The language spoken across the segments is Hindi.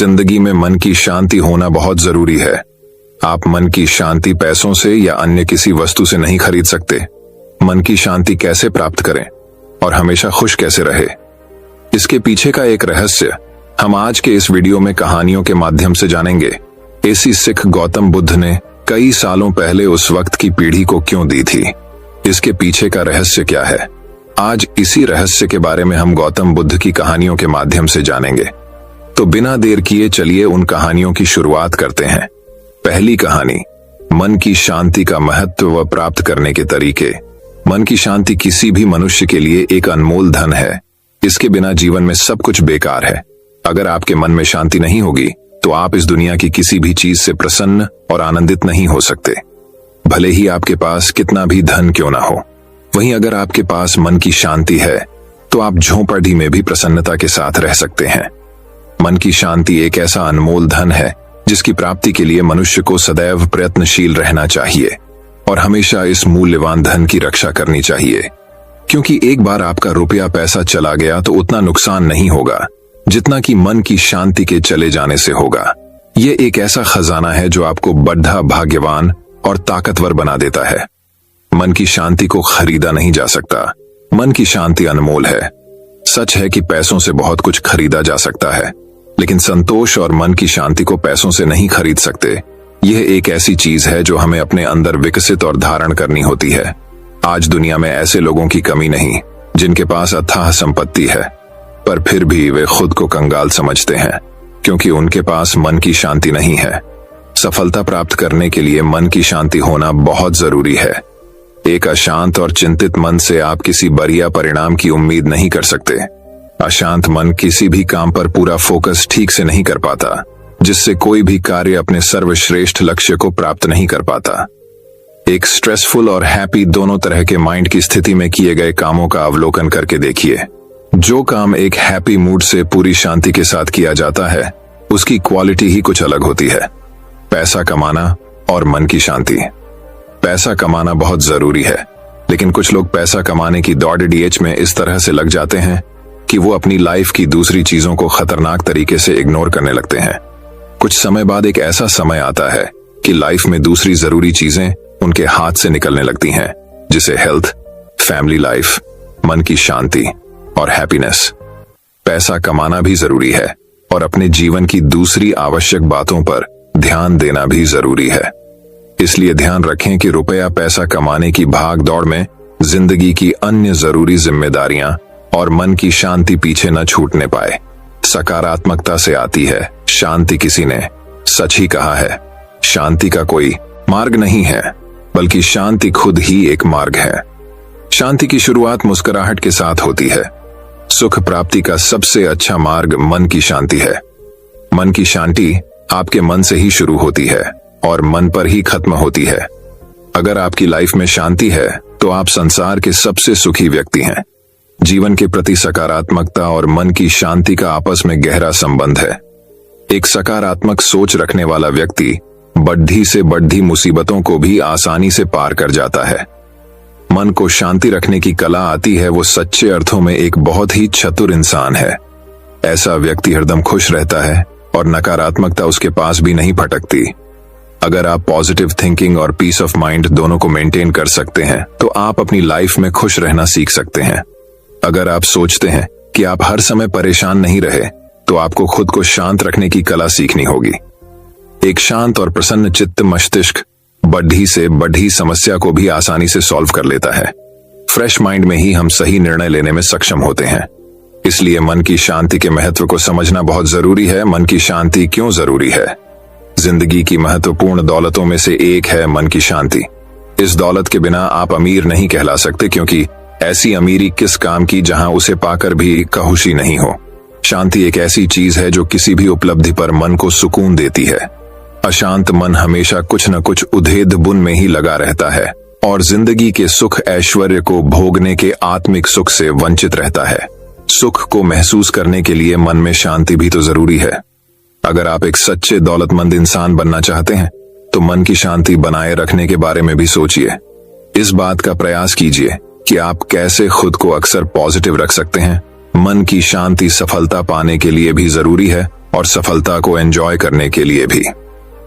जिंदगी में मन की शांति होना बहुत जरूरी है। आप मन की शांति पैसों से या अन्य किसी वस्तु से नहीं खरीद सकते। मन की शांति कैसे प्राप्त करें और हमेशा खुश कैसे रहे, इसके पीछे का एक रहस्य हम आज के इस वीडियो में कहानियों के माध्यम से जानेंगे। ऐसी सिख गौतम बुद्ध ने कई सालों पहले उस वक्त की पीढ़ी को क्यों दी थी, इसके पीछे का रहस्य क्या है। आज इसी रहस्य के बारे में हम गौतम बुद्ध की कहानियों के माध्यम से जानेंगे। तो बिना देर किए चलिए उन कहानियों की शुरुआत करते हैं। पहली कहानी, मन की शांति का महत्व व प्राप्त करने के तरीके। मन की शांति किसी भी मनुष्य के लिए एक अनमोल धन है। इसके बिना जीवन में सब कुछ बेकार है। अगर आपके मन में शांति नहीं होगी तो आप इस दुनिया की किसी भी चीज से प्रसन्न और आनंदित नहीं हो सकते, भले ही आपके पास कितना भी धन क्यों ना हो। वहीं अगर आपके पास मन की शांति है तो आप झोंपड़ी में भी प्रसन्नता के साथ रह सकते हैं। मन की शांति एक ऐसा अनमोल धन है जिसकी प्राप्ति के लिए मनुष्य को सदैव प्रयत्नशील रहना चाहिए और हमेशा इस मूल्यवान धन की रक्षा करनी चाहिए, क्योंकि एक बार आपका रुपया पैसा चला गया तो उतना नुकसान नहीं होगा जितना कि मन की शांति के चले जाने से होगा। ये एक ऐसा खजाना है जो आपको बढ़ा, भाग्यवान और ताकतवर बना देता है। मन की शांति को खरीदा नहीं जा सकता। मन की शांति अनमोल है। सच है कि पैसों से बहुत कुछ खरीदा जा सकता है, लेकिन संतोष और मन की शांति को पैसों से नहीं खरीद सकते। यह एक ऐसी चीज है जो हमें अपने अंदर विकसित और धारण करनी होती है। आज दुनिया में ऐसे लोगों की कमी नहीं जिनके पास अथाह संपत्ति है, पर फिर भी वे खुद को कंगाल समझते हैं क्योंकि उनके पास मन की शांति नहीं है। सफलता प्राप्त करने के लिए मन की शांति होना बहुत जरूरी है। एक अशांत और चिंतित मन से आप किसी बढ़िया परिणाम की उम्मीद नहीं कर सकते। अशांत मन किसी भी काम पर पूरा फोकस ठीक से नहीं कर पाता, जिससे कोई भी कार्य अपने सर्वश्रेष्ठ लक्ष्य को प्राप्त नहीं कर पाता। एक स्ट्रेसफुल और हैप्पी दोनों तरह के माइंड की स्थिति में किए गए कामों का अवलोकन करके देखिए। जो काम एक हैप्पी मूड से पूरी शांति के साथ किया जाता है उसकी क्वालिटी ही कुछ अलग होती है। पैसा कमाना और मन की शांति। पैसा कमाना बहुत जरूरी है, लेकिन कुछ लोग पैसा कमाने की दौड़-डीएच में इस तरह से लग जाते हैं कि वो अपनी लाइफ की दूसरी चीजों को खतरनाक तरीके से इग्नोर करने लगते हैं। कुछ समय बाद एक ऐसा समय आता है कि लाइफ में दूसरी जरूरी चीजें उनके हाथ से निकलने लगती हैं, जिसे हेल्थ, फैमिली लाइफ, मन की शांति और हैप्पीनेस। पैसा कमाना भी जरूरी है और अपने जीवन की दूसरी आवश्यक बातों पर ध्यान देना भी जरूरी है। इसलिए ध्यान रखें कि रुपया पैसा कमाने की भाग दौड़ में जिंदगी की अन्य जरूरी जिम्मेदारियां और मन की शांति पीछे न छूटने पाए। सकारात्मकता से आती है शांति। किसी ने सच ही कहा है, शांति का कोई मार्ग नहीं है, बल्कि शांति खुद ही एक मार्ग है। शांति की शुरुआत मुस्कुराहट के साथ होती है। सुख प्राप्ति का सबसे अच्छा मार्ग मन की शांति है। मन की शांति आपके मन से ही शुरू होती है और मन पर ही खत्म होती है। अगर आपकी लाइफ में शांति है तो आप संसार के सबसे सुखी व्यक्ति हैं। जीवन के प्रति सकारात्मकता और मन की शांति का आपस में गहरा संबंध है। एक सकारात्मक सोच रखने वाला व्यक्ति बढ़ी से बढ़ी मुसीबतों को भी आसानी से पार कर जाता है। मन को शांति रखने की कला आती है वो सच्चे अर्थों में एक बहुत ही चतुर इंसान है। ऐसा व्यक्ति हरदम खुश रहता है और नकारात्मकता उसके पास भी नहीं भटकती। अगर आप पॉजिटिव थिंकिंग और पीस ऑफ माइंड दोनों को मेंटेन कर सकते हैं तो आप अपनी लाइफ में खुश रहना सीख सकते हैं। अगर आप सोचते हैं कि आप हर समय परेशान नहीं रहे तो आपको खुद को शांत रखने की कला सीखनी होगी। एक शांत और प्रसन्न चित्त मस्तिष्क बढ़ी से बढ़ी समस्या को भी आसानी से सॉल्व कर लेता है। फ्रेश माइंड में ही हम सही निर्णय लेने में सक्षम होते हैं। इसलिए मन की शांति के महत्व को समझना बहुत जरूरी है। मन की शांति क्यों जरूरी है? जिंदगी की महत्वपूर्ण दौलतों में से एक है मन की शांति। इस दौलत के बिना आप अमीर नहीं कहला सकते, क्योंकि ऐसी अमीरी किस काम की जहां उसे पाकर भी खुशी नहीं हो। शांति एक ऐसी चीज है जो किसी भी उपलब्धि पर मन को सुकून देती है। अशांत मन हमेशा कुछ न कुछ उधेड़ बुन में ही लगा रहता है और जिंदगी के सुख ऐश्वर्य को भोगने के आत्मिक सुख से वंचित रहता है। सुख को महसूस करने के लिए मन में शांति भी तो जरूरी है। अगर आप एक सच्चे दौलतमंद इंसान बनना चाहते हैं तो मन की शांति बनाए रखने के बारे में भी सोचिए। इस बात का प्रयास कीजिए कि आप कैसे खुद को अक्सर पॉजिटिव रख सकते हैं। मन की शांति सफलता पाने के लिए भी जरूरी है और सफलता को एंजॉय करने के लिए भी।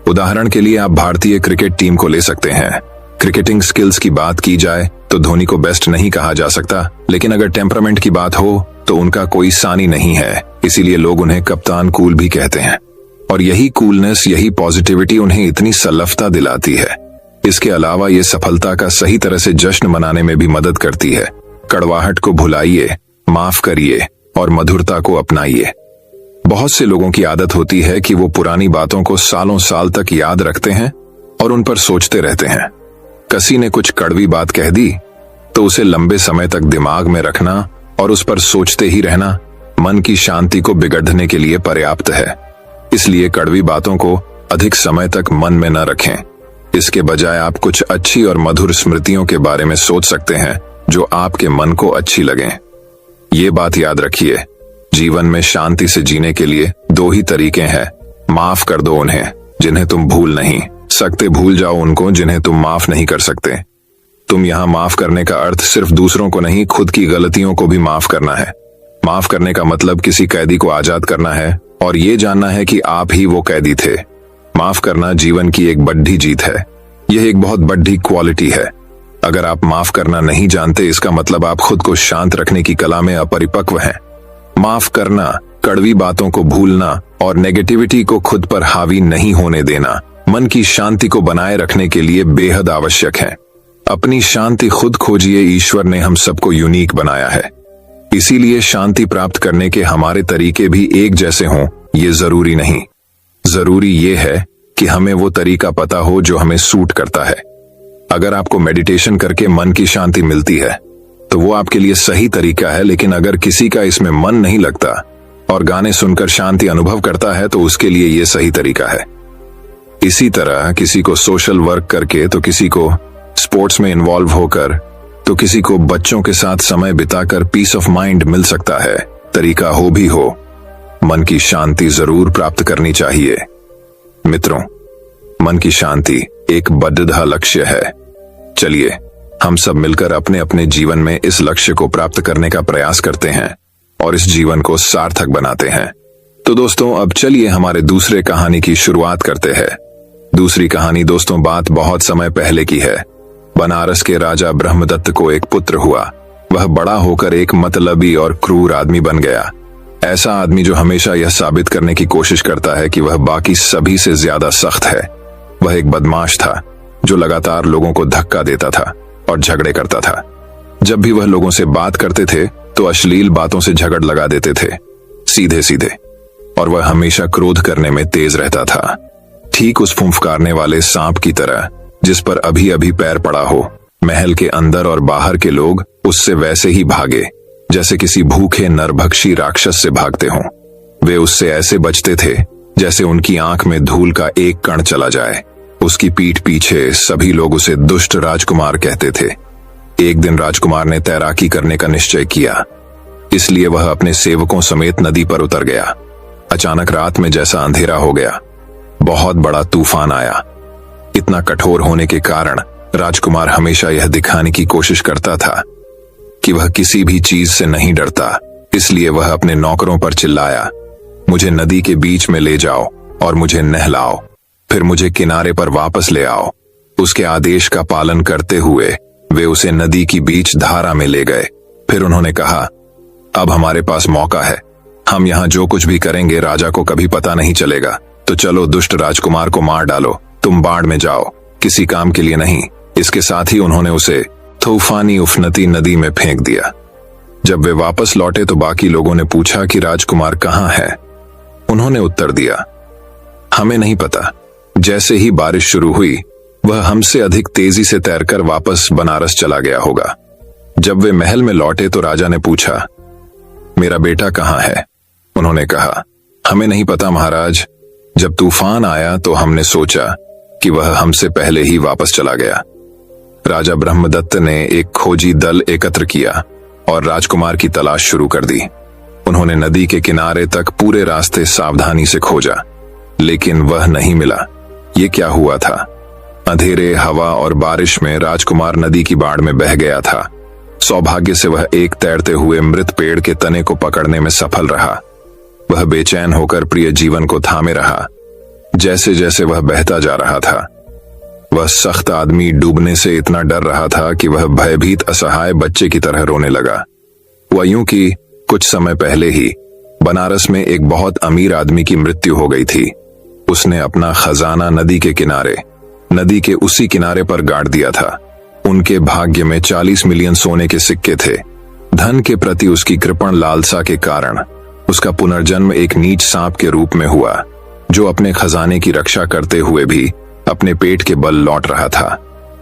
उदाहरण के लिए आप भारतीय क्रिकेट टीम को ले सकते हैं। क्रिकेटिंग स्किल्स की बात की जाए तो धोनी को बेस्ट नहीं कहा जा सकता, लेकिन अगर टेम्परामेंट की बात हो तो उनका कोई सानी नहीं है, इसीलिए लोग उन्हें कप्तान कूल भी कहते हैं। और यही कूलनेस, यही पॉजिटिविटी उन्हें इतनी सल्लफता दिलाती है। इसके अलावा ये सफलता का सही तरह से जश्न मनाने में भी मदद करती है। कड़वाहट को भुलाइए, माफ करिए और मधुरता को अपनाइए। बहुत से लोगों की आदत होती है कि वो पुरानी बातों को सालों साल तक याद रखते हैं और उन पर सोचते रहते हैं। किसी ने कुछ कड़वी बात कह दी तो उसे लंबे समय तक दिमाग में रखना और उस पर सोचते ही रहना मन की शांति को बिगड़ने के लिए पर्याप्त है। इसलिए कड़वी बातों को अधिक समय तक मन में न रखें। इसके बजाय आप कुछ अच्छी और मधुर स्मृतियों के बारे में सोच सकते हैं जो आपके मन को अच्छी लगें। ये बात याद रखिए, जीवन में शांति से जीने के लिए दो ही तरीके हैं। माफ कर दो उन्हें जिन्हें तुम भूल नहीं सकते, भूल जाओ उनको जिन्हें तुम माफ नहीं कर सकते। तुम यहाँ माफ करने का अर्थ सिर्फ दूसरों को नहीं, खुद की गलतियों को भी माफ करना है। माफ करने का मतलब किसी कैदी को आजाद करना है और ये जानना है कि आप ही वो कैदी थे। माफ करना जीवन की एक बड़ी जीत है। यह एक बहुत बड़ी क्वालिटी है। अगर आप माफ करना नहीं जानते, इसका मतलब आप खुद को शांत रखने की कला में अपरिपक्व हैं। माफ करना, कड़वी बातों को भूलना और नेगेटिविटी को खुद पर हावी नहीं होने देना मन की शांति को बनाए रखने के लिए बेहद आवश्यक है। अपनी शांति खुद खोजिए। ईश्वर ने हम सबको यूनिक बनाया है, इसीलिए शांति प्राप्त करने के हमारे तरीके भी एक जैसे हों ये जरूरी नहीं। जरूरी ये है कि हमें वो तरीका पता हो जो हमें सूट करता है। अगर आपको मेडिटेशन करके मन की शांति मिलती है तो वो आपके लिए सही तरीका है, लेकिन अगर किसी का इसमें मन नहीं लगता और गाने सुनकर शांति अनुभव करता है तो उसके लिए ये सही तरीका है। इसी तरह किसी को सोशल वर्क करके, तो किसी को स्पोर्ट्स में इन्वॉल्व होकर, तो किसी को बच्चों के साथ समय बिताकर पीस ऑफ माइंड मिल सकता है। तरीका हो भी हो, मन की शांति जरूर प्राप्त करनी चाहिए। मित्रों, मन की शांति एक बड़ा लक्ष्य है। चलिए हम सब मिलकर अपने अपने जीवन में इस लक्ष्य को प्राप्त करने का प्रयास करते हैं और इस जीवन को सार्थक बनाते हैं। तो दोस्तों, अब चलिए हमारे दूसरे कहानी की शुरुआत करते हैं। दूसरी कहानी दोस्तों बात बहुत समय पहले की है। बनारस के राजा ब्रह्मदत्त को एक पुत्र हुआ। वह बड़ा होकर एक मतलबी और क्रूर आदमी बन गया। ऐसा आदमी जो हमेशा यह साबित करने की कोशिश करता है कि वह बाकी सभी से ज्यादा सख्त है। वह एक बदमाश था जो लगातार लोगों को धक्का देता था और झगड़े करता था। जब भी वह लोगों से बात करते थे तो अश्लील बातों से झगड़ लगा देते थे, सीधे सीधे, और वह हमेशा क्रोध करने में तेज रहता था। ठीक उस फुंफकारने वाले सांप की तरह जिस पर अभी अभी पैर पड़ा हो। महल के अंदर और बाहर के लोग उससे वैसे ही भागे जैसे किसी भूखे नरभक्षी राक्षस से भागते हों। वे उससे ऐसे बचते थे जैसे उनकी आंख में धूल का एक कण चला जाए। उसकी पीठ पीछे सभी लोग उसे दुष्ट राजकुमार कहते थे। एक दिन राजकुमार ने तैराकी करने का निश्चय किया, इसलिए वह अपने सेवकों समेत नदी पर उतर गया। अचानक रात में जैसा अंधेरा हो गया, बहुत बड़ा तूफान आया। इतना कठोर होने के कारण राजकुमार हमेशा यह दिखाने की कोशिश करता था कि वह किसी भी चीज से नहीं डरता। इसलिए वह अपने नौकरों पर चिल्लाया, मुझे नदी के बीच में ले जाओ और मुझे नहलाओ, फिर मुझे किनारे पर वापस ले आओ। उसके आदेश का पालन करते हुए वे उसे नदी की बीच धारा में ले गए। फिर उन्होंने कहा, अब हमारे पास मौका है, हम यहाँ जो कुछ भी करेंगे राजा को कभी पता नहीं चलेगा। तो चलो दुष्ट राजकुमार को मार डालो, तुम बाढ़ में जाओ, किसी काम के लिए नहीं। इसके साथ ही उन्होंने उसे तूफानी उफनती नदी में फेंक दिया। जब वे वापस लौटे तो बाकी लोगों ने पूछा कि राजकुमार कहाँ है। उन्होंने उत्तर दिया, हमें नहीं पता। जैसे ही बारिश शुरू हुई वह हमसे अधिक तेजी से तैरकर वापस बनारस चला गया होगा। जब वे महल में लौटे तो राजा ने पूछा, मेरा बेटा कहाँ है? उन्होंने कहा, हमें नहीं पता महाराज। जब तूफान आया तो हमने सोचा कि वह हमसे पहले ही वापस चला गया। राजा ब्रह्मदत्त ने एक खोजी दल एकत्र किया और राजकुमार की तलाश शुरू कर दी। उन्होंने नदी के किनारे तक पूरे रास्ते सावधानी से खोजा, लेकिन वह नहीं मिला। ये क्या हुआ था? अंधेरे, हवा और बारिश में राजकुमार नदी की बाढ़ में बह गया था। सौभाग्य से वह एक तैरते हुए मृत पेड़ के तने को पकड़ने में सफल रहा। वह बेचैन होकर प्रिय जीवन को थामे रहा। जैसे जैसे वह बहता जा रहा था, वह सख्त आदमी डूबने से इतना डर रहा था कि वह भयभीत असहाय बच्चे की तरह रोने लगा। वह यूं कि कुछ समय पहले ही बनारस में एक बहुत अमीर आदमी की मृत्यु हो गई थी। उसने अपना खजाना नदी के किनारे, नदी के उसी किनारे पर गाड़ दिया था। उनके भाग्य में 40 मिलियन सोने के सिक्के थे। धन के प्रति उसकी कृपण लालसा के कारण उसका पुनर्जन्म एक नीच सांप के रूप में हुआ, जो अपने खजाने की रक्षा करते हुए भी अपने पेट के बल लौट रहा था।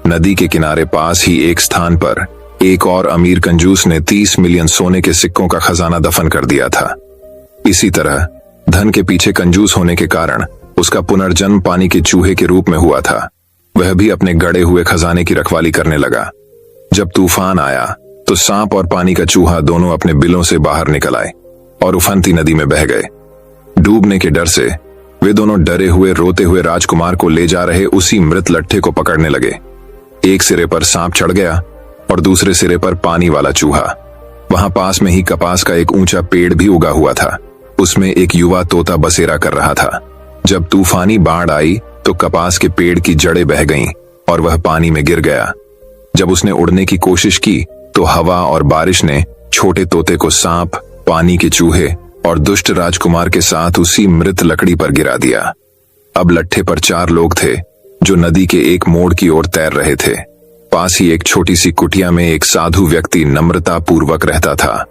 नदी के किनारे पास ही एक स्थान पर एक और अमीर कंजूस ने 30 मिलियन सोने के सिक्कों का खजाना दफन कर दिया था। इसी तरह धन के पीछे कंजूस होने के कारण उसका पुनर्जन्म पानी के चूहे के रूप में हुआ था। वह भी अपने गड़े हुए खजाने की रखवाली करने लगा। जब तूफान आया तो सांप और पानी का चूहा दोनों अपने बिलों से बाहर निकल आए और उफनती नदी में बह गए। डूबने के डर से वे दोनों डरे हुए रोते हुए राजकुमार को ले जा रहे उसी मृत लट्ठे को पकड़ने लगे। एक सिरे पर सांप चढ़ गया और दूसरे सिरे पर पानी वाला चूहा। वहां पास में ही कपास का एक ऊंचा पेड़ भी उगा हुआ था। उसमें एक युवा तोता बसेरा कर रहा था। जब तूफानी बाढ़ आई तो कपास के पेड़ की जड़ें बह गईं और वह पानी में गिर गया। जब उसने उड़ने की कोशिश की तो हवा और बारिश ने छोटे तोते को सांप, पानी के चूहे और दुष्ट राजकुमार के साथ उसी मृत लकड़ी पर गिरा दिया। अब लट्ठे पर 4 लोग थे जो नदी के एक मोड़ की ओर तैर रहे थे। पास ही एक छोटी सी कुटिया में एक साधु व्यक्ति नम्रता पूर्वक रहता था।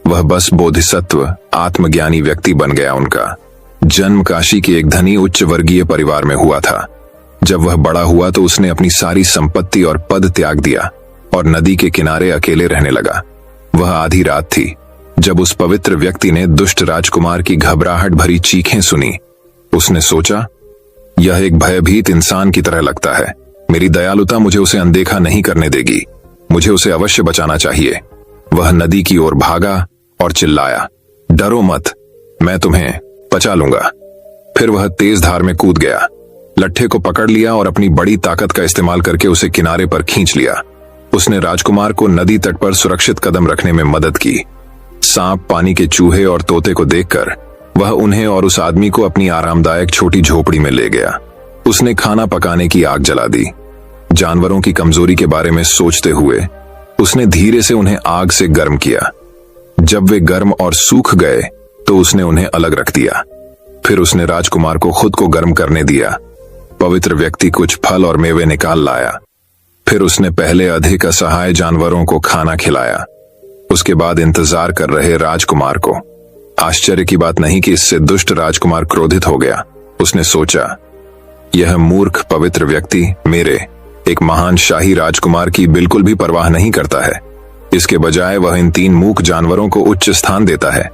वह बस बोधिसत्व, आत्मज्ञानी व्यक्ति बन गया। उनका जन्म काशी के एक धनी उच्च वर्गीय परिवार में हुआ था। जब वह बड़ा हुआ तो उसने अपनी सारी संपत्ति और पद त्याग दिया और नदी के किनारे अकेले रहने लगा। वह आधी रात थी जब उस पवित्र व्यक्ति ने दुष्ट राजकुमार की घबराहट भरी चीखें सुनी। उसने सोचा, यह एक भयभीत इंसान की तरह लगता है। मेरी दयालुता मुझे उसे अनदेखा नहीं करने देगी। मुझे उसे अवश्य बचाना चाहिए। वह नदी की ओर भागा और चिल्लाया, डरो मत, मैं तुम्हें बचा लूंगा। फिर वह तेज धार में कूद गया, लट्ठे को पकड़ लिया और अपनी बड़ी ताकत का इस्तेमाल करके उसे किनारे पर खींच लिया। उसने राजकुमार को नदी तट पर सुरक्षित कदम रखने में मदद की। सांप, पानी के चूहे और तोते को देखकर वह उन्हें और उस आदमी को अपनी आरामदायक छोटी झोपड़ी में ले गया। उसने खाना पकाने की आग जला दी। जानवरों की कमजोरी के बारे में सोचते हुए उसने धीरे से उन्हें आग से गर्म किया। जब वे गर्म और सूख गए तो उसने उन्हें अलग रख दिया। फिर उसने राजकुमार को खुद को गर्म करने दिया। पवित्र व्यक्ति कुछ फल और मेवे निकाल लाया। फिर उसने पहले अधिक असहाय जानवरों को खाना खिलाया। उसके बाद इंतजार कर रहे राजकुमार को। आश्चर्य की बात नहीं कि इससे दुष्ट राजकुमार क्रोधित हो गया। उसने सोचा, यह मूर्ख पवित्र व्यक्ति मेरे, एक महान शाही राजकुमार की बिल्कुल भी परवाह नहीं करता है। इसके बजाय वह इन 3 मूक जानवरों को उच्च स्थान देता है।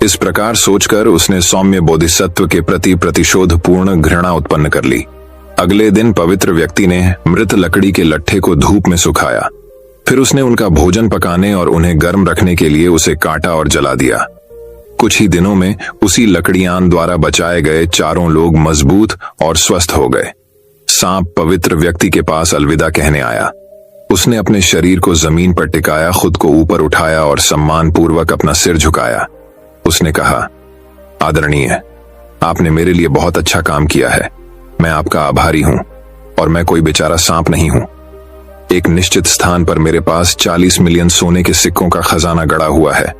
इस प्रकार सोचकर उसने सौम्य बोधिसत्व के प्रति प्रतिशोधपूर्ण घृणा उत्पन्न कर ली। अगले दिन पवित्र व्यक्ति ने मृत लकड़ी के लट्ठे को धूप में सुखाया। फिर उसने उनका भोजन पकाने और उन्हें गर्म रखने के लिए उसे काटा और जला दिया। कुछ ही दिनों में उसी लकड़ियान द्वारा बचाए गए 4 लोग मजबूत और स्वस्थ हो गए। सांप पवित्र व्यक्ति के पास अलविदा कहने आया। उसने अपने शरीर को जमीन पर टिकाया, खुद को ऊपर उठाया और सम्मान पूर्वक अपना सिर झुकाया। उसने कहा, आदरणीय, आपने मेरे लिए बहुत अच्छा काम किया है। मैं आपका आभारी हूं और मैं कोई बेचारा सांप नहीं हूं। एक निश्चित स्थान पर मेरे पास 40 मिलियन सोने के सिक्कों का खजाना गड़ा हुआ है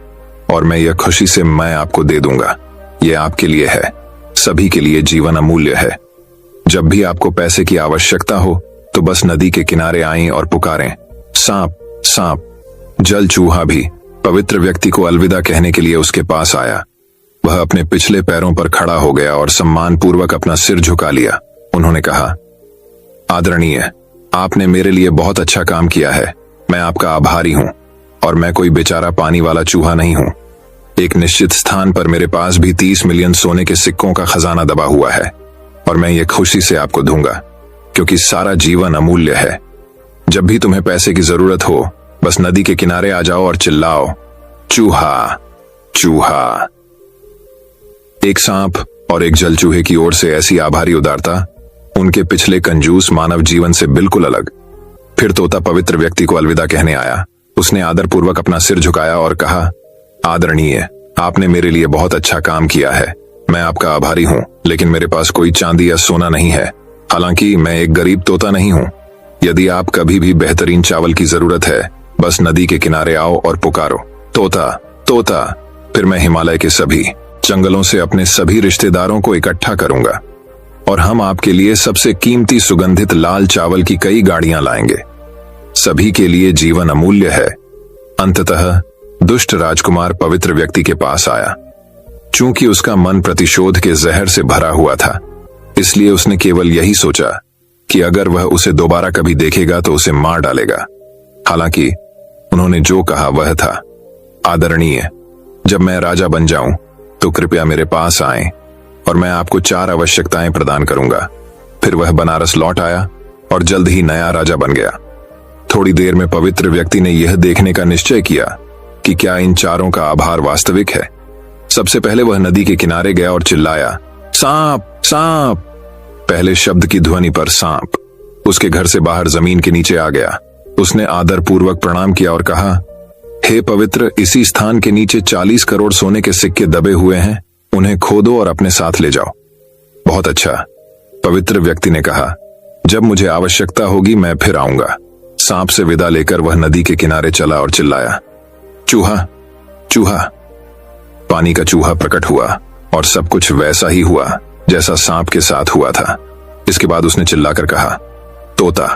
और मैं यह खुशी से मैं आपको दे दूंगा। यह आपके लिए है, सभी के लिए जीवन अमूल्य है। जब भी आपको पैसे की आवश्यकता हो तो बस नदी के किनारे आएं और पुकारें, सांप सांप। जल चूहा भी पवित्र व्यक्ति को अलविदा कहने के लिए उसके पास आया। वह अपने पिछले पैरों पर खड़ा हो गया और सम्मान पूर्वक अपना सिर झुका लिया। उन्होंने कहा, आदरणीय, आपने मेरे लिए बहुत अच्छा काम किया है। मैं आपका आभारी हूं और मैं कोई बेचारा पानी वाला चूहा नहीं हूं। एक निश्चित स्थान पर मेरे पास भी 30 मिलियन सोने के सिक्कों का खजाना दबा हुआ है और मैं ये खुशी से आपको दूंगा, क्योंकि सारा जीवन अमूल्य है। जब भी तुम्हें पैसे की जरूरत हो बस नदी के किनारे आ जाओ और चिल्लाओ, चूहा चूहा। एक सांप और एक जल चूहे की ओर से ऐसी आभारी उदारता उनके पिछले कंजूस मानव जीवन से बिल्कुल अलग। फिर तोता पवित्र व्यक्ति को अलविदा कहने आया। उसने आदरपूर्वक अपना सिर झुकाया और कहा, आदरणीय, आपने मेरे लिए बहुत अच्छा काम किया है, मैं आपका आभारी हूँ, लेकिन मेरे पास कोई चांदी या सोना नहीं है। हालांकि मैं एक गरीब तोता नहीं हूँ। यदि आप कभी भी बेहतरीन चावल की जरूरत है, बस नदी के किनारे आओ और पुकारो, तोता तोता। फिर मैं हिमालय के सभी जंगलों से अपने सभी रिश्तेदारों को इकट्ठा करूंगा और हम आपके लिए सबसे कीमती सुगंधित लाल चावल की कई गाड़ियां लाएंगे। सभी के लिए जीवन अमूल्य है। अंततः दुष्ट राजकुमार पवित्र व्यक्ति के पास आया। चूंकि उसका मन प्रतिशोध के जहर से भरा हुआ था, इसलिए उसने केवल यही सोचा कि अगर वह उसे दोबारा कभी देखेगा तो उसे मार डालेगा। हालांकि उन्होंने जो कहा वह था, आदरणीय, जब मैं राजा बन जाऊं तो कृपया मेरे पास आएं और मैं आपको 4 आवश्यकताएं प्रदान करूंगा। फिर वह बनारस लौट आया और जल्द ही नया राजा बन गया। थोड़ी देर में पवित्र व्यक्ति ने यह देखने का निश्चय किया कि क्या इन चारों का आभार वास्तविक है। सबसे पहले वह नदी के किनारे गया और चिल्लाया, सांप सांप। पहले शब्द की ध्वनि पर सांप उसके घर से बाहर जमीन के नीचे आ गया। उसने आदर पूर्वक प्रणाम किया और कहा, हे पवित्र, इसी स्थान के नीचे 40 करोड़ सोने के सिक्के दबे हुए हैं, उन्हें खोदो और अपने साथ ले जाओ। बहुत अच्छा, पवित्र व्यक्ति ने कहा, जब मुझे आवश्यकता होगी मैं फिर आऊंगा। सांप से विदा लेकर वह नदी के किनारे चला और चिल्लाया, चूहा चूहा। पानी का चूहा प्रकट हुआ और सब कुछ वैसा ही हुआ जैसा सांप के साथ हुआ था। इसके बाद उसने चिल्लाकर कहा, तोता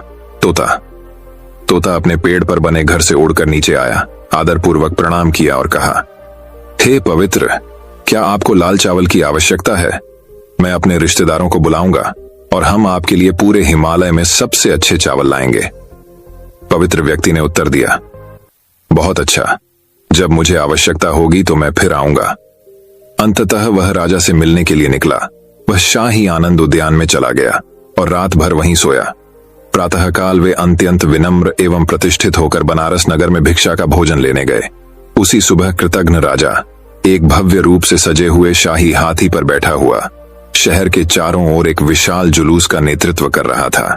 तोता। तोता अपने पेड़ पर बने घर से उड़कर नीचे आया, आदरपूर्वक प्रणाम किया और कहा, हे पवित्र, क्या आपको लाल चावल की आवश्यकता है? मैं अपने रिश्तेदारों को बुलाऊंगा और हम आपके लिए पूरे हिमालय में सबसे अच्छे चावल लाएंगे। पवित्र व्यक्ति ने उत्तर दिया, बहुत अच्छा, जब मुझे आवश्यकता होगी तो मैं फिर आऊंगा। अंततः वह राजा से मिलने के लिए निकला। वह शाही आनंद उद्यान में चला गया और रात भर वहीं सोया। प्रातःकाल वे अत्यंत विनम्र एवं प्रतिष्ठित होकर बनारस नगर में भिक्षा का भोजन लेने गए। उसी सुबह कृतघ्न राजा एक भव्य रूप से सजे हुए शाही हाथी पर बैठा हुआ शहर के चारों ओर एक विशाल जुलूस का नेतृत्व कर रहा था।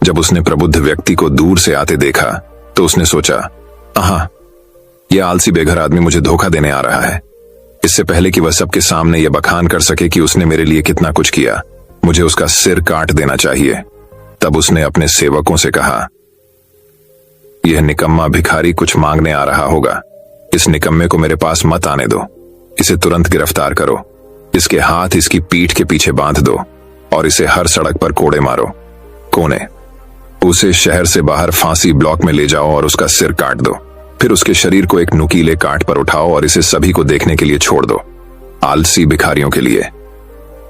जब उसने प्रबुद्ध व्यक्ति को दूर से आते देखा तो उसने सोचा, आहा, यह आलसी बेघर आदमी मुझे धोखा देने आ रहा है। इससे पहले कि वह सबके सामने यह बखान कर सके कि उसने मेरे लिए कितना कुछ किया, मुझे उसका सिर काट देना चाहिए। तब उसने अपने सेवकों से कहा, यह निकम्मा भिखारी कुछ मांगने आ रहा होगा, इस निकम्मे को मेरे पास मत आने दो। इसे तुरंत गिरफ्तार करो, इसके हाथ इसकी पीठ के पीछे बांध दो और इसे हर सड़क पर कोड़े मारो। कोने उसे शहर से बाहर फांसी ब्लॉक में ले जाओ और उसका सिर काट दो। फिर उसके शरीर को एक नुकीले काट पर उठाओ और इसे सभी को देखने के लिए छोड़ दो, आलसी भिखारियों के लिए।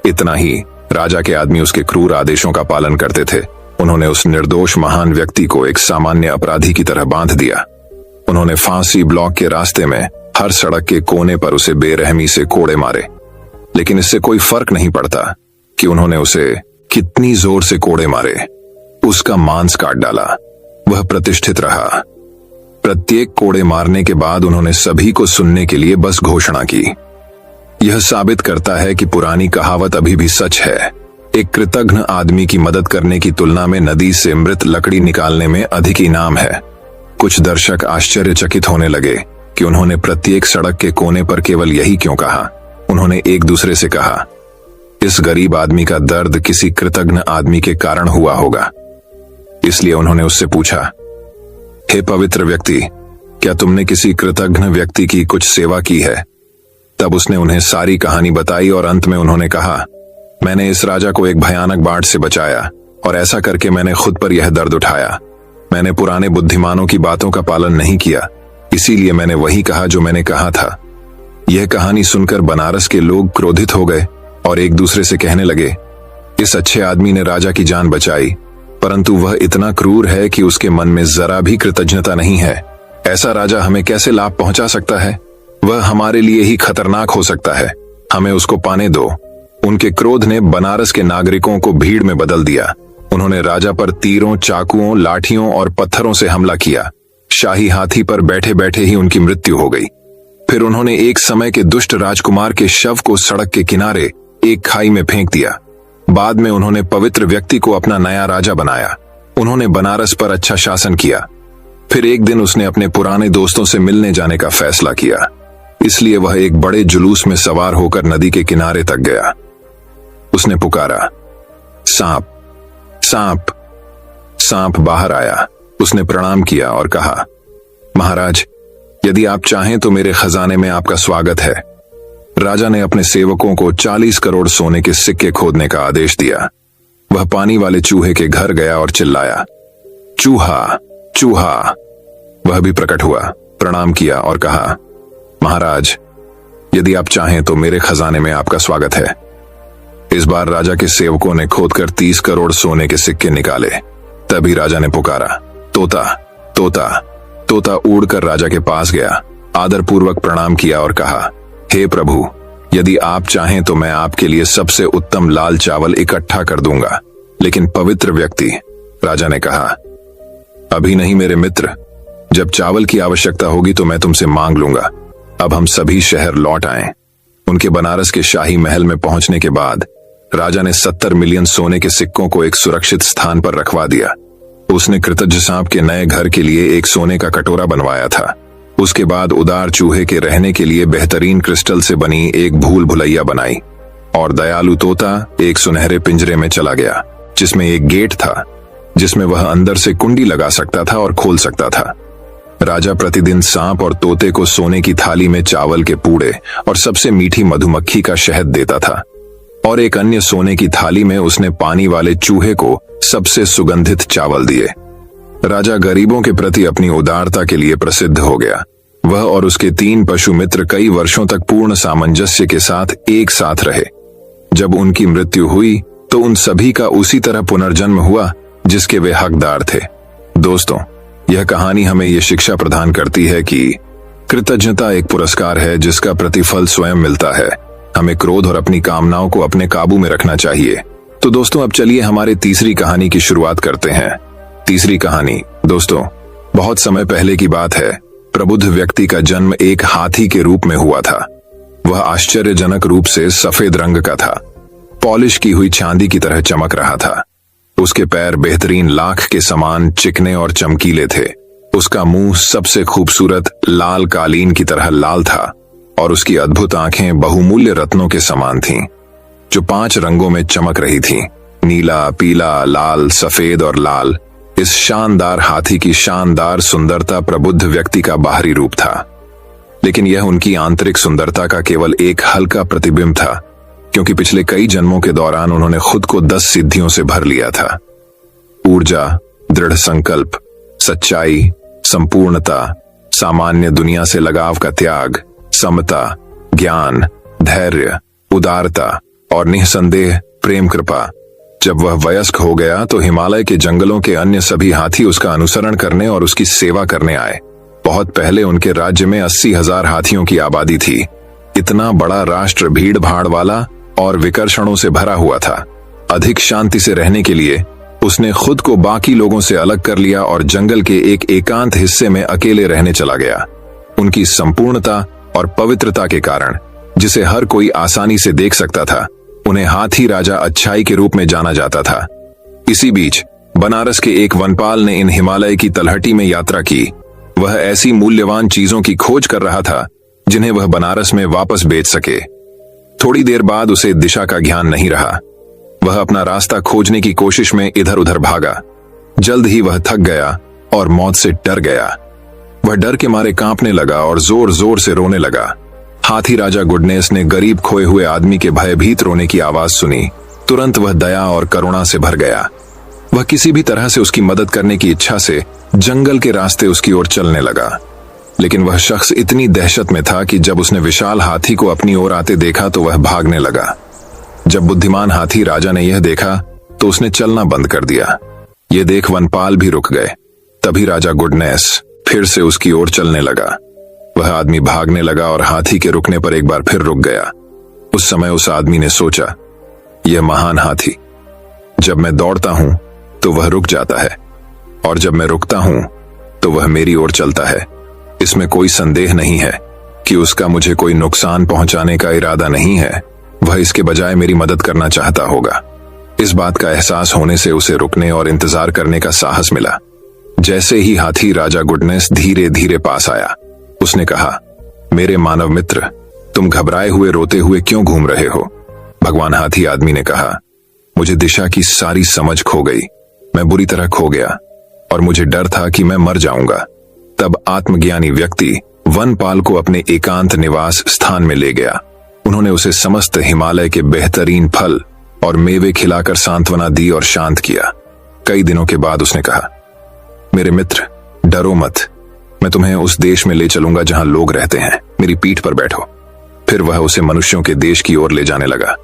इतना ही, राजा के आदमी उसके क्रूर आदेशों का पालन करते थे। उन्होंने उस निर्दोष महान व्यक्ति को एक सामान्य अपराधी की तरह बांध दिया। उन्होंने फांसी ब्लॉक के रास्ते में हर सड़क के कोने पर उसे बेरहमी से कोड़े मारे, लेकिन इससे कोई फर्क नहीं पड़ता कि उन्होंने उसे कितनी जोर से कोड़े मारे। उसका मांस काट डाला, वह प्रतिष्ठित रहा। प्रत्येक कोड़े मारने के बाद उन्होंने सभी को सुनने के लिए बस घोषणा की। यह साबित करता है कि पुरानी कहावत अभी भी सच है, एक कृतघ्न आदमी की मदद करने की तुलना में नदी से मृत लकड़ी निकालने में अधिक इनाम है। कुछ दर्शक आश्चर्यचकित होने लगे कि उन्होंने प्रत्येक सड़क के कोने पर केवल यही क्यों कहा। उन्होंने एक दूसरे से कहा, इस गरीब आदमी का दर्द किसी कृतघ्न आदमी के कारण हुआ होगा। इसलिए उन्होंने उससे पूछा, हे पवित्र व्यक्ति, क्या तुमने किसी कृतघ्न व्यक्ति की कुछ सेवा की है? तब उसने उन्हें सारी कहानी बताई और अंत में उन्होंने कहा, मैंने इस राजा को एक भयानक बाढ़ से बचाया और ऐसा करके मैंने खुद पर यह दर्द उठाया। मैंने पुराने बुद्धिमानों की बातों का पालन नहीं किया, इसीलिए मैंने वही कहा जो मैंने कहा था। यह कहानी सुनकर बनारस के लोग क्रोधित हो गए और एक दूसरे से कहने लगे, इस अच्छे आदमी ने राजा की जान बचाई, परंतु वह इतना क्रूर है कि उसके मन में जरा भी कृतज्ञता नहीं है। ऐसा राजा हमें कैसे लाभ पहुंचा सकता है? वह हमारे लिए ही खतरनाक हो सकता है। हमें उसको पाने दो। उनके क्रोध ने बनारस के नागरिकों को भीड़ में बदल दिया। उन्होंने राजा पर तीरों, चाकुओं, लाठियों और पत्थरों से हमला किया। शाही हाथी पर बैठे बैठे ही उनकी मृत्यु हो गई। फिर उन्होंने एक समय के दुष्ट राजकुमार के शव को सड़क के किनारे एक खाई में फेंक दिया। बाद में उन्होंने पवित्र व्यक्ति को अपना नया राजा बनाया। उन्होंने बनारस पर अच्छा शासन किया। फिर एक दिन उसने अपने पुराने दोस्तों से मिलने जाने का फैसला किया। इसलिए वह एक बड़े जुलूस में सवार होकर नदी के किनारे तक गया। उसने पुकारा, सांप, सांप। सांप बाहर आया। उसने प्रणाम किया और कहा, महाराज, यदि आप चाहें तो मेरे खजाने में आपका स्वागत है। राजा ने अपने सेवकों को 40 करोड़ सोने के सिक्के खोदने का आदेश दिया। वह पानी वाले चूहे के घर गया और चिल्लाया, चूहा, चूहा। वह भी प्रकट हुआ, प्रणाम किया और कहा, महाराज, यदि आप चाहें तो मेरे खजाने में आपका स्वागत है। इस बार राजा के सेवकों ने खोदकर 30 करोड़ सोने के सिक्के निकाले। तभी राजा ने पुकारा, तोता, तोता। तोता उड़कर राजा के पास गया, आदरपूर्वक प्रणाम किया और कहा, हे प्रभु, यदि आप चाहें तो मैं आपके लिए सबसे उत्तम लाल चावल इकट्ठा कर दूंगा। लेकिन पवित्र व्यक्ति, राजा ने कहा, अभी नहीं मेरे मित्र, जब चावल की आवश्यकता होगी तो मैं तुमसे मांग लूंगा। अब हम सभी शहर लौट आए। उनके बनारस के शाही महल में पहुंचने के बाद राजा ने 70 मिलियन सोने के सिक्कों को एक सुरक्षित स्थान पर रखवा दिया। उसने कृतज्ञ सांप के नए घर के लिए एक सोने का कटोरा बनवाया था। उसके बाद उदार चूहे के रहने के लिए बेहतरीन क्रिस्टल से बनी एक भूल भुलैया बनाई और दयालु तोता एक सुनहरे पिंजरे में चला गया, जिसमें एक गेट था, जिसमें वह अंदर से कुंडी लगा सकता था और खोल सकता था। राजा प्रतिदिन सांप और तोते को सोने की थाली में चावल के पूड़े और सबसे मीठी मधुमक्खी का शहद देता था, और एक अन्य सोने की थाली में उसने पानी वाले चूहे को सबसे सुगंधित चावल दिए। राजा गरीबों के प्रति अपनी उदारता के लिए प्रसिद्ध हो गया। वह और उसके 3 पशु मित्र कई वर्षों तक पूर्ण सामंजस्य के साथ एक साथ रहे। जब उनकी मृत्यु हुई तो उन सभी का उसी तरह पुनर्जन्म हुआ जिसके वे हकदार थे। दोस्तों, यह कहानी हमें यह शिक्षा प्रदान करती है कि कृतज्ञता एक पुरस्कार है जिसका प्रतिफल स्वयं मिलता है। हमें क्रोध और अपनी कामनाओं को अपने काबू में रखना चाहिए। तो दोस्तों, अब चलिए हमारे तीसरी कहानी की शुरुआत करते हैं। तीसरी कहानी, दोस्तों, बहुत समय पहले की बात है। प्रबुद्ध व्यक्ति का जन्म एक हाथी के रूप में हुआ था। वह आश्चर्यजनक रूप से सफेद रंग का था, पॉलिश की हुई चांदी की तरह चमक रहा था। उसके पैर बेहतरीन लाख के समान चिकने और चमकीले थे। उसका मुंह सबसे खूबसूरत लाल कालीन की तरह लाल था और उसकी अद्भुत आंखें बहुमूल्य रत्नों के समान थीं, जो 5 रंगों में चमक रही थीं, नीला, पीला, लाल, सफेद और लाल। इस शानदार हाथी की शानदार सुंदरता प्रबुद्ध व्यक्ति का बाहरी रूप था, लेकिन यह उनकी आंतरिक सुंदरता का केवल एक हल्का प्रतिबिंब था, क्योंकि पिछले कई जन्मों के दौरान उन्होंने खुद को 10 सिद्धियों से भर लिया था। ऊर्जा, दृढ़ संकल्प, सच्चाई, संपूर्णता, सामान्य दुनिया से लगाव का त्याग, समता, ज्ञान, धैर्य, उदारता और निःसंदेह प्रेम कृपा। जब वह वयस्क हो गया तो हिमालय के जंगलों के अन्य सभी हाथी उसका अनुसरण करने और उसकी सेवा करने आए। बहुत पहले उनके राज्य में 80,000 हाथियों की आबादी थी। इतना बड़ा राष्ट्र भीड़ भाड़ वाला और विकर्षणों से भरा हुआ था। अधिक शांति से रहने के लिए उसने खुद को बाकी लोगों से अलग कर लिया और जंगल के एक एकांत हिस्से में अकेले रहने चला गया। उनकी संपूर्णता और पवित्रता के कारण, जिसे हर कोई आसानी से देख सकता था, उन्हें हाथी राजा अच्छाई के रूप में जाना जाता था। इसी बीच बनारस के एक वनपाल ने इन हिमालय की तलहटी में यात्रा की। वह ऐसी मूल्यवान चीजों की खोज कर रहा था जिन्हें वह बनारस में वापस बेच सके। थोड़ी देर बाद उसे दिशा का ज्ञान नहीं रहा। वह अपना रास्ता खोजने की कोशिश में इधर उधर भागा। जल्द ही वह थक गया और मौत से डर गया। वह डर के मारे कांपने लगा और जोर जोर से रोने लगा। हाथी राजा गुडनेस ने गरीब खोए हुए आदमी के भयभीत रोने की आवाज सुनी। तुरंत वह दया और करुणा से भर गया। वह किसी भी तरह से उसकी मदद करने की इच्छा से जंगल के रास्ते उसकी ओर चलने लगा। लेकिन वह शख्स इतनी दहशत में था कि जब उसने विशाल हाथी को अपनी ओर आते देखा तो वह भागने लगा। जब बुद्धिमान हाथी राजा ने यह देखा तो उसने चलना बंद कर दिया। यह देख वनपाल भी रुक गए। तभी राजा गुडनेस फिर से उसकी ओर चलने लगा। वह आदमी भागने लगा और हाथी के रुकने पर एक बार फिर रुक गया। उस समय उस आदमी ने सोचा, यह महान हाथी, जब मैं दौड़ता हूं तो वह रुक जाता है, और जब मैं रुकता हूं तो वह मेरी ओर चलता है। इसमें कोई संदेह नहीं है कि उसका मुझे कोई नुकसान पहुंचाने का इरादा नहीं है। वह इसके बजाय मेरी मदद करना चाहता होगा। इस बात का एहसास होने से उसे रुकने और इंतजार करने का साहस मिला। जैसे ही हाथी राजा गुडनेस धीरे धीरे पास आया, उसने कहा, मेरे मानव मित्र, तुम घबराए हुए रोते हुए क्यों घूम रहे हो? भगवान हाथी आदमी ने कहा। मुझे दिशा की सारी समझ खो गई। मैं बुरी तरह खो गया और मुझे डर था कि मैं मर जाऊंगा। तब आत्मज्ञानी व्यक्ति वनपाल को अपने एकांत निवास स्थान में ले गया। उन्होंने उसे समस्त हिमालय के बेहतरीन फल और मेवे खिलाकर सांत्वना दी और शांत किया। कई दिनों के बाद उसने कहा, मेरे मित्र, डरो मत, मैं तुम्हें उस देश में ले चलूंगा जहां लोग रहते हैं। मेरी पीठ पर बैठो। फिर वह उसे मनुष्यों के देश की ओर ले जाने लगा।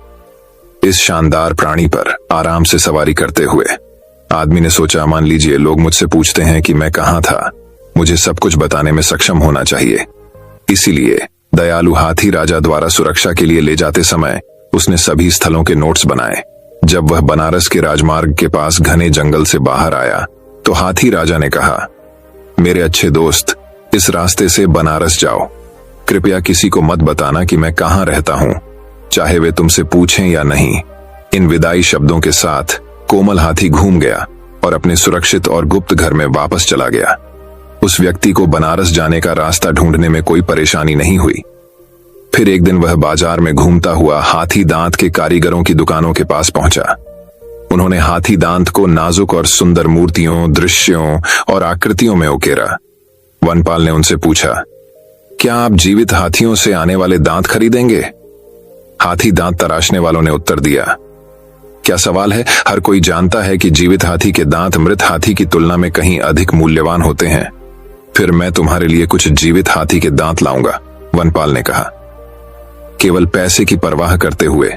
इस शानदार प्राणी पर आराम से सवारी करते हुए आदमी ने सोचा, मान लीजिए लोग मुझसे पूछते हैं कि मैं कहां था, मुझे सब कुछ बताने में सक्षम होना चाहिए। इसीलिए दयालु हाथी राजा द्वारा सुरक्षा के लिए ले जाते समय उसने सभी स्थलों के नोट्स बनाए। जब वह बनारस के राजमार्ग के पास घने जंगल से बाहर आया तो हाथी राजा ने कहा, मेरे अच्छे दोस्त, इस रास्ते से बनारस जाओ। कृपया किसी को मत बताना कि मैं कहां रहता हूं, चाहे वे तुमसे पूछें या नहीं। इन विदाई शब्दों के साथ कोमल हाथी घूम गया और अपने सुरक्षित और गुप्त घर में वापस चला गया। उस व्यक्ति को बनारस जाने का रास्ता ढूंढने में कोई परेशानी नहीं हुई। फिर एक दिन वह बाजार में घूमता हुआ हाथी दांत के कारीगरों की दुकानों के पास पहुंचा। उन्होंने हाथी दांत को नाजुक और सुंदर मूर्तियों, दृश्यों और आकृतियों में उकेरा। वनपाल ने उनसे पूछा, क्या आप जीवित हाथियों से आने वाले दांत खरीदेंगे? हाथी दांत तराशने वालों ने उत्तर दिया, क्या सवाल है? हर कोई जानता है कि जीवित हाथी के दांत मृत हाथी की तुलना में कहीं अधिक मूल्यवान होते हैं। फिर मैं तुम्हारे लिए कुछ जीवित हाथी के दांत लाऊंगा, वनपाल ने कहा। केवल पैसे की परवाह करते हुए,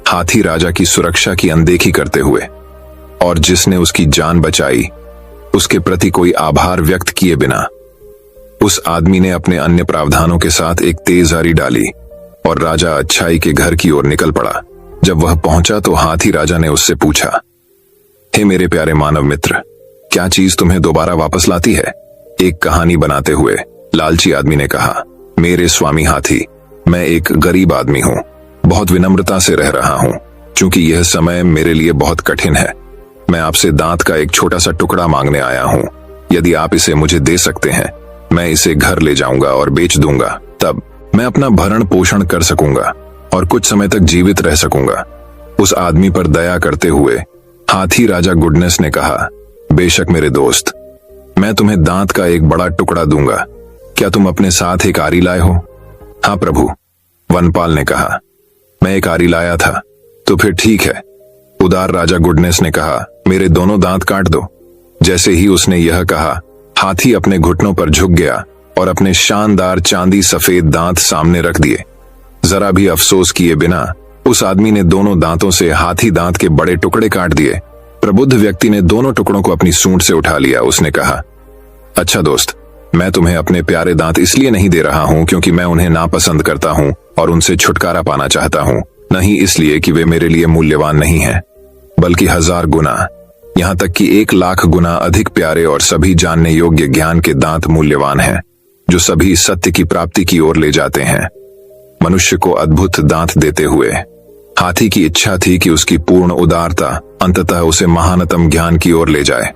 हाथी राजा की सुरक्षा की अनदेखी करते हुए और जिसने उसकी जान बचाई उसके प्रति कोई आभार व्यक्त किए बिना उस आदमी ने अपने अन्य प्रावधानों के साथ एक तेज आरी डाली और राजा अच्छाई के घर की ओर निकल पड़ा। जब वह पहुंचा तो हाथी राजा ने उससे पूछा, हे मेरे प्यारे मानव मित्र, क्या चीज तुम्हें दोबारा वापस लाती है? एक कहानी बनाते हुए लालची आदमी ने कहा, मेरे स्वामी हाथी, मैं एक गरीब आदमी हूं, बहुत विनम्रता से रह रहा हूं। क्योंकि यह समय मेरे लिए बहुत कठिन है, मैं आपसे दांत का एक छोटा सा टुकड़ा मांगने आया हूं। यदि आप इसे मुझे दे सकते हैं, मैं इसे घर ले जाऊंगा और बेच दूंगा। तब मैं अपना भरण पोषण कर सकूंगा और कुछ समय तक जीवित रह सकूंगा। उस आदमी पर दया करते हुए हाथी राजा गुडनेस ने कहा, बेशक मेरे दोस्त, मैं तुम्हें दांत का एक बड़ा टुकड़ा दूंगा। क्या तुम अपने साथ एक आरी लाए हो? हाँ प्रभु, वनपाल ने कहा, मैं एक आरी लाया था। तो फिर ठीक है, उदार राजा गुडनेस ने कहा, मेरे दोनों दांत काट दो। जैसे ही उसने यह कहा, हाथी अपने घुटनों पर झुक गया और अपने शानदार चांदी सफेद दांत सामने रख दिए। जरा भी अफसोस किए बिना उस आदमी ने दोनों दांतों से हाथी दांत के बड़े टुकड़े काट दिए। प्रबुद्ध व्यक्ति ने दोनों टुकड़ों को अपनी सूंड से उठा लिया। उसने कहा, अच्छा दोस्त, मैं तुम्हें अपने प्यारे दांत इसलिए नहीं दे रहा हूं क्योंकि मैं उन्हें नापसंद करता हूं और उनसे छुटकारा पाना चाहता हूं, नहीं इसलिए कि वे मेरे लिए मूल्यवान नहीं हैं, बल्कि 1000 गुना, यहां तक कि 1,00,000 गुना अधिक प्यारे और सभी जानने योग्य ज्ञान के दांत मूल्यवान हैं, जो सभी सत्य की प्राप्ति की ओर ले जाते हैं। मनुष्य को अद्भुत दांत देते हुए हाथी की इच्छा थी कि उसकी पूर्ण उदारता अंततः उसे महानतम ज्ञान की ओर ले जाए।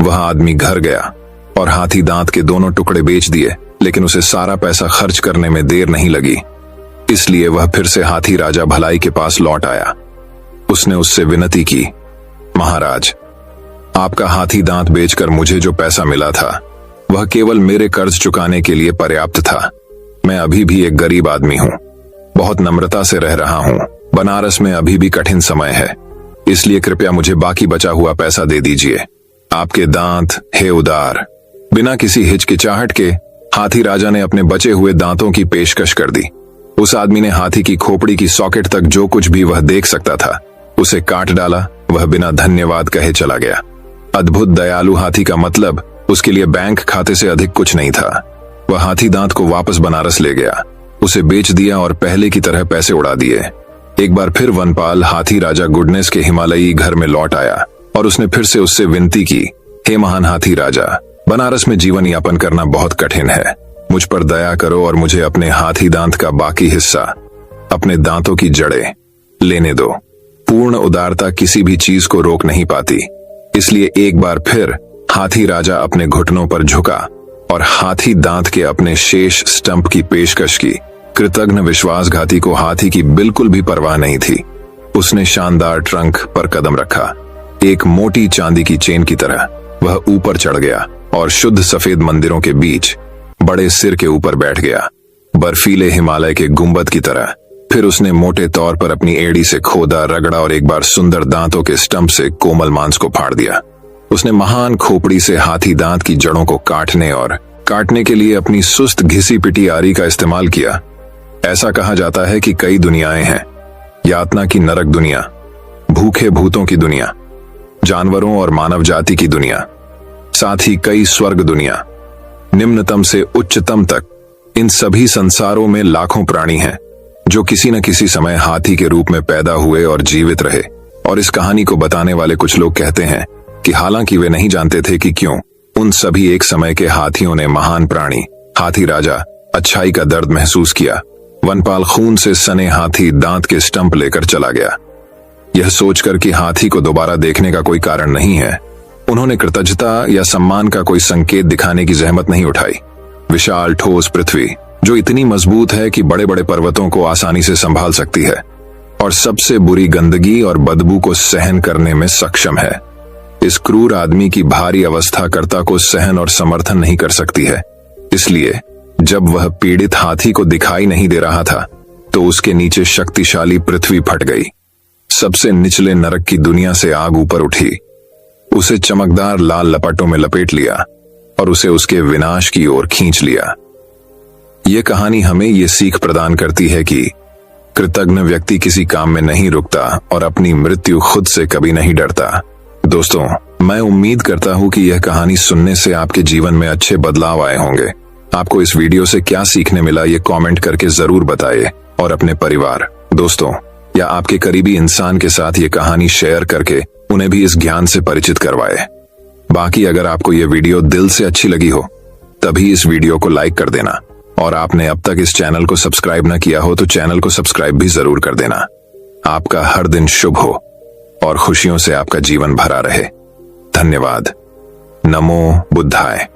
वह आदमी घर गया और हाथी दांत के दोनों टुकड़े बेच दिए, लेकिन उसे सारा पैसा खर्च करने में देर नहीं लगी। इसलिए वह फिर से हाथी राजा भलाई के पास लौट आया। उसने उससे विनती की, महाराज, आपका हाथी दांत बेचकर मुझे जो पैसा मिला था वह केवल मेरे कर्ज चुकाने के लिए पर्याप्त था। मैं अभी भी एक गरीब आदमी हूं, बहुत नम्रता से रह रहा हूं। बनारस में अभी भी कठिन समय है, इसलिए कृपया मुझे बाकी बचा हुआ पैसा दे दीजिए। आपके दांत, हे उदार। बिना किसी हिचकिचाहट के हाथी राजा ने अपने बचे हुए दांतों की पेशकश कर दी। उस आदमी ने हाथी की खोपड़ी की सॉकेट तक जो कुछ भी वह देख सकता था उसे काट डाला। वह बिना धन्यवाद कहे चला गया। अद्भुत दयालु हाथी का मतलब उसके लिए बैंक खाते से अधिक कुछ नहीं था। वह हाथी दांत को वापस बनारस ले गया, उसे बेच दिया और पहले की तरह पैसे उड़ा दिए। एक बार फिर वनपाल हाथी राजा गुडनेस के हिमालयी घर में लौट आया और उसने फिर से उससे विनती की, हे महान हाथी राजा, बनारस में जीवन यापन करना बहुत कठिन है। मुझ पर दया करो और मुझे अपने हाथी दांत का बाकी हिस्सा, अपने दांतों की जड़ें लेने दो। पूर्ण उदारता किसी भी चीज को रोक नहीं पाती। इसलिए एक बार फिर हाथी राजा अपने घुटनों पर झुका और हाथी दांत के अपने शेष स्टंप की पेशकश की। कृतघ्न विश्वासघाती को हाथी की बिल्कुल भी परवाह नहीं थी। उसने शानदार ट्रंक पर कदम रखा। एक मोटी चांदी की चेन की तरह वह ऊपर चढ़ गया और शुद्ध सफेद मंदिरों के बीच बड़े सिर के ऊपर बैठ गया, बर्फीले हिमालय के गुंबद की तरह। फिर उसने मोटे तौर पर अपनी एड़ी से खोदा, रगड़ा और एक बार सुंदर दांतों के स्टंप से कोमल मांस को फाड़ दिया। उसने महान खोपड़ी से हाथी दांत की जड़ों को काटने और काटने के लिए अपनी सुस्त घिसी पिटी आरी का इस्तेमाल किया। ऐसा कहा जाता है कि कई दुनियाएं हैं, यातना की नरक दुनिया, भूखे भूतों की दुनिया, जानवरों और मानव जाति की दुनिया, साथ ही कई स्वर्ग दुनिया, निम्नतम से उच्चतम तक। इन सभी संसारों में लाखों प्राणी हैं जो किसी न किसी समय हाथी के रूप में पैदा हुए और जीवित रहे। और इस कहानी को बताने वाले कुछ लोग कहते हैं कि हालांकि वे नहीं जानते थे कि क्यों उन सभी एक समय के हाथियों ने महान प्राणी हाथी राजा अच्छाई का दर्द महसूस किया। वनपाल खून से सने हाथी दांत के स्टंप लेकर चला गया, यह सोचकर कि हाथी को दोबारा देखने का कोई कारण नहीं है। उन्होंने कृतज्ञता या सम्मान का कोई संकेत दिखाने की जहमत नहीं उठाई। विशाल ठोस पृथ्वी जो इतनी मजबूत है कि बड़े बड़े पर्वतों को आसानी से संभाल सकती है और सबसे बुरी गंदगी और बदबू को सहन करने में सक्षम है, इस क्रूर आदमी की भारी अवस्थाकर्ता को सहन और समर्थन नहीं कर सकती है। इसलिए जब वह पीड़ित हाथी को दिखाई नहीं दे रहा था तो उसके नीचे शक्तिशाली पृथ्वी फट गई। सबसे निचले नरक की दुनिया से आग ऊपर उठी, उसे चमकदार लाल लपटों में लपेट लिया और उसे उसके विनाश की ओर खींच लिया। यह कहानी हमें यह सीख प्रदान करती है कि कृतज्ञ व्यक्ति किसी काम में नहीं रुकता और अपनी मृत्यु खुद से कभी नहीं डरता। दोस्तों, मैं उम्मीद करता हूं कि यह कहानी सुनने से आपके जीवन में अच्छे बदलाव आए होंगे। आपको इस वीडियो से क्या सीखने मिला ये कमेंट करके जरूर बताइए और अपने परिवार, दोस्तों या आपके करीबी इंसान के साथ ये कहानी शेयर करके उन्हें भी इस ज्ञान से परिचित करवाए। बाकी अगर आपको यह वीडियो दिल से अच्छी लगी हो तभी इस वीडियो को लाइक कर देना और आपने अब तक इस चैनल को सब्सक्राइब न किया हो तो चैनल को सब्सक्राइब भी जरूर कर देना। आपका हर दिन शुभ हो और खुशियों से आपका जीवन भरा रहे। धन्यवाद। नमो बुद्धाय।